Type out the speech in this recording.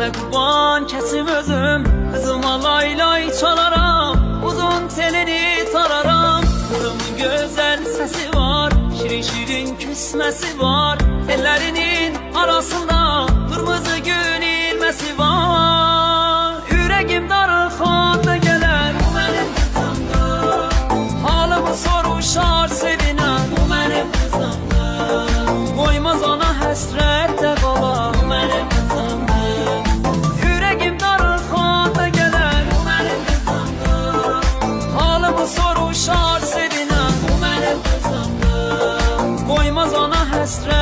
Sənə qurban kəsim özüm, qızıma lay lay çalaram, uzun telini tararam. Kızımın gözəl səsi var, şirin şirin küsməsi var, ellərinin arasında qırmızı gül ilməsi var. Ürəgim darıxanda gələr, bu mənim qızımdır, halımı soruşar sevinən, bu mənim qızımdır. Qoymaz ona həsrətdə qalar, bu mənim qızımdır. Ürəgim darıxanda gələr, bu mənim qızımdır, halımı soruşar sevinən, bu mənim qızımdır. Qoymaz ona həsrət